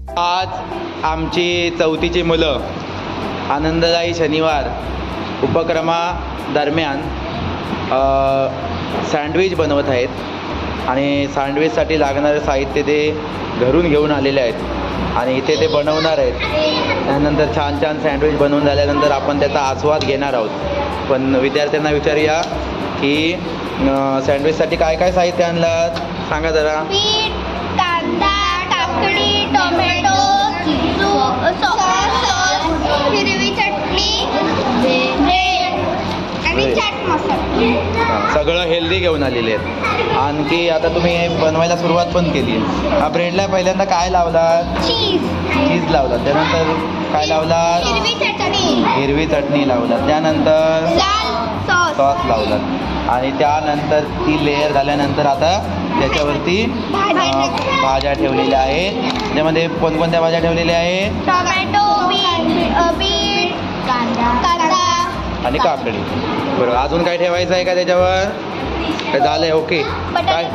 आज आमची चौथीची मुलं आनंददायी शनिवार उपक्रमादरम्यान सँडविच बनवत आहेत आणि सँडविचसाठी लागणारे साहित्य ते घरून घेऊन आलेले आहेत आणि इथे ते बनवणार आहेत. त्यानंतर छान छान सँडविच बनवून झाल्यानंतर आपण त्याचा आस्वाद घेणार आहोत. पण विद्यार्थ्यांना विचारूया की सँडविचसाठी काय काय साहित्य आणलं सांगा जरा. पीठ, कांदा, काकडी, टोमॅटो, सॉस, हिरवी चटणी, ब्रेड आणि चाट मसाला. सगळं हेल्दी घेऊन आलेले आहेत. आणखी आता तुम्ही हे बनवायला सुरुवात पण केली. हा ब्रेडला पहिल्यांदा काय लावलात? चीज लावलात. त्यानंतर काय लावलात? हिरवी चटणी लावलात. त्यानंतर सॉस लावलात आणि त्यानंतर ती लेअर झाल्यानंतर आता त्याच्यावरती भाज्या ठेवलेल्या आहेत. त्यामध्ये कोणकोणत्या भाज्या ठेवलेल्या आहेत? टोमॅटो, बीट, कांदा आणि काकडी. बरोबर. अजून काय ठेवायचं आहे का त्याच्यावर? काय झालंय? ओके. काय?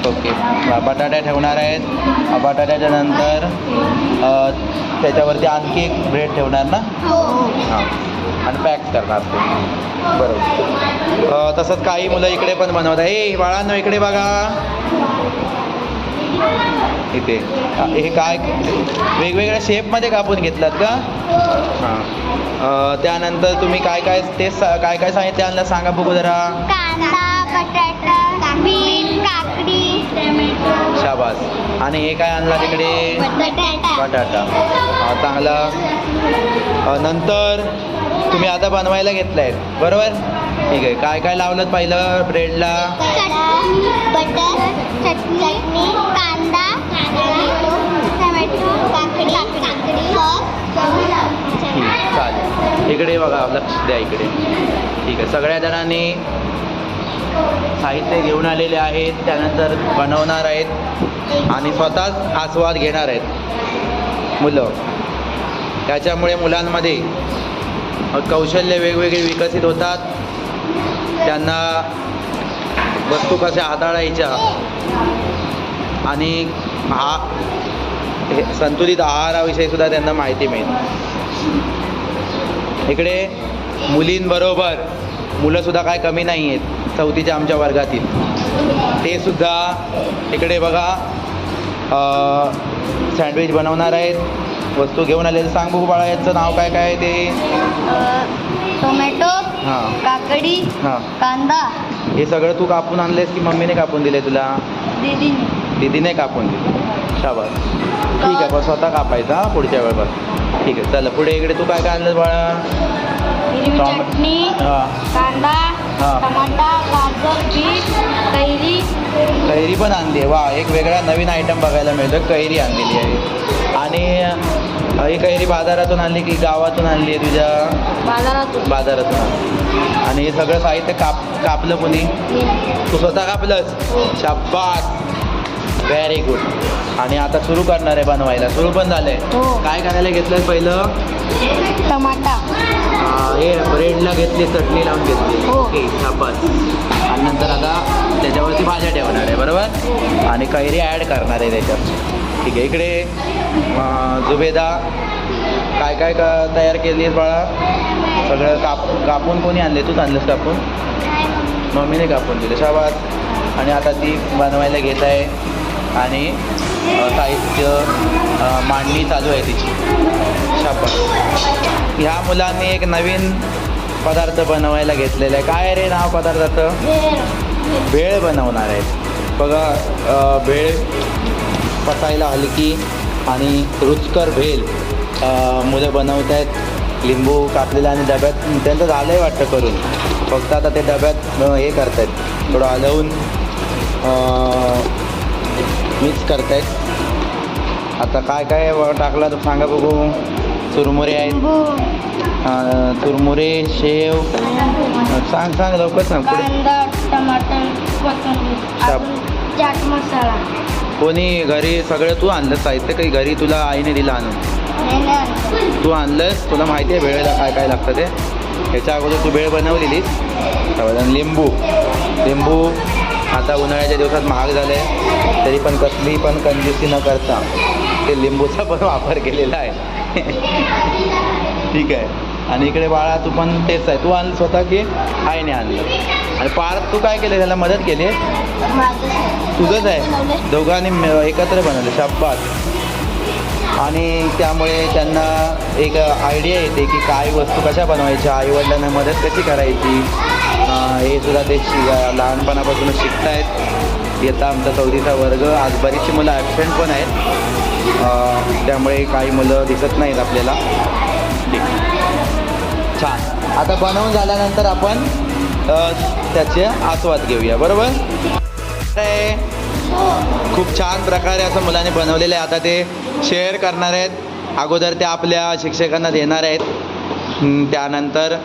ओके. बटाटा ठेवणार आहेत. बटाट्याच्या नंतर त्याच्यावरती आणखी एक ब्रेड ठेवणार ना? हां. आणि पॅक करणार ते. बरोबर. तसंच काही मुलं इकडे पण बनवत आहे. ए बाळांनो इकडे बघा. इथे हे काय वेगवेगळ्या शेपमध्ये कापून घेतलात का? हां. त्यानंतर तुम्ही काय काय ते काय काय सांगितलं आणलं सांगा बघू जरा. कांदा, बटाटा, बीट, काकडी, टोमॅटो. शाबास. आणि हे काय आणला तिकडे? बटाटा. चांगला. नंतर तुम्ही आता बनवायला घेतलाय बरोबर. ठीक आहे. काय काय लावलं पहिलं ब्रेडला? बटर, चटणी, कांदा, टोमॅटो, काकडी, चालेल. इकडे बघा लक्ष द्या इकडे. ठीक आहे. सगळ्या जणांनी साहित्य घेऊन आलेले आहेत. त्यानंतर बनवणार आहेत आणि स्वतःच आस्वाद घेणार आहेत मुलं. त्याच्यामुळे मुलांमध्ये कौशल्य वेगवेगळे विकसित होतात. त्यांना वस्तू कशा हाताळायच्या आणि संतुलित आहाराविषयी सुद्धा त्यांना माहिती मिळते. इकडे मुलींबरोबर मुलंसुद्धा काय कमी नाही आहेत चौथीच्या आमच्या वर्गातील. ते सुद्धा इकडे बघा सँडविच बनवणार आहेत. वस्तू घेऊन आलेलं सांग बघू बाळा. याचं नाव काय काय आहे ते? टोमॅटो, हां, काकडी, हां. कांदा. हे सगळं तू कापून आणलेस की मम्मीने कापून दिले तुला? दीदीने कापून दिले. शाबास. ठीक आहे. पण स्वतः कापायचा पुढच्या वेळेस. ठीक आहे. चला पुढे इकडे तू काय काय आणलंस बाळा? हिरवी चटणी, हां, कांदा, हां. टमाटा, गाजर, बीट, कैरी पण आणली आहे. वा, एक वेगळा नवीन आयटम बघायला मिळतो. कैरी आणलेली आहे. आणि ही कैरी बाजारातून आणली की गावातून आणली आहे तुझ्या? बाजारातून आणली. आणि हे सगळं साहित्य कापलं कोणी? तू स्वतः कापलंस? शाबास. Very good. आणि आता सुरू करणार आहे बनवायला. सुरू पण झालंय. काय करायला घेतलं पहिलं? टमाटा. हे ब्रेडला घेतली, चटणी लावून घेतली. ओके. शाबास. आणि नंतर आता त्याच्यावरती भाज्या ठेवणार आहे बरोबर. आणि कैरी ॲड करणार आहे त्याच्यात. ठीक आहे. इकडे जुबेदा काय काय तयार केली आहेस बाळा? सगळं कापून कोणी आणले? तूच आणलंस कापून? मम्मीने कापून दिले. शाबास. आणि आता ती बनवायला घेत आहे आणि साहित्य मांडणी चालू आहे तिची. शाबास. ह्या मुलांनी एक नवीन पदार्थ बनवायला घेतलेला आहे. काय रे नाव पदार्थाचं? भेळ बनवणार आहेत बघा. भेळ पचायला हलकी आणि रुचकर भेळ मुलं बनवत आहेत. लिंबू कापलेला आणि डब्यात त्यांचं झालं आहे वाटतं करून. फक्त आता ते डब्यात हे करत आहेत. थोडं हलवून मिक्स करत आहेत. आता काय काय टाकलं तर सांगा बघू. चुरमुरे आहेत. चुरमुरे, शेव. सांग लवकर सांग. कांदा, टमाटर, चाट मसाला. कोणी घरी सगळं तू आणलं साहित्य काही घरी तुला आईने दिलं आणून? तू आणलंस? तुला माहिती आहे भेळेला काय काय लागतं ते? ह्याच्या अगोदर तू भेळ बनवलेलीस. लिंबू आता उन्हाळ्याच्या दिवसात महाग झाले तरी पण कसली पण कंजूसी न करता ते लिंबूचा पण वापर केलेला आहे. ठीक आहे. आणि इकडे बाळा तू पण तेच आहे, तू आणलं स्वतः की आईने आणलं? आणि पार्थ तू काय केलं, त्याला मदत केली? तुझंच आहे, दोघांनी एकत्र बनवलं. शाब्बास. आणि त्यामुळे त्यांना एक आयडिया येते की काय वस्तू कशा बनवायच्या, आईवडिलांना मदत कशी करायची. हे सुद्धा ते लहानपणापासूनच शिकतायत. येता आमचा 4थीचा वर्ग. आज बरीचशी मुलं ॲबसेंट पण आहेत, त्यामुळे काही मुलं दिसत नाहीत आपल्याला. ठीक. छान. आता बनवून झाल्यानंतर आपण त्याचे आस्वाद घेऊया. बरोबर. खूप छान प्रकारे असं मुलांनी बनवलेलं आहे. आता ते शेअर करणार आहेत. अगोदर ते आपल्या शिक्षकांना देणार आहेत, त्यानंतर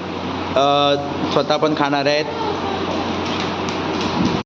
स्वतः पण खाणार आहेत.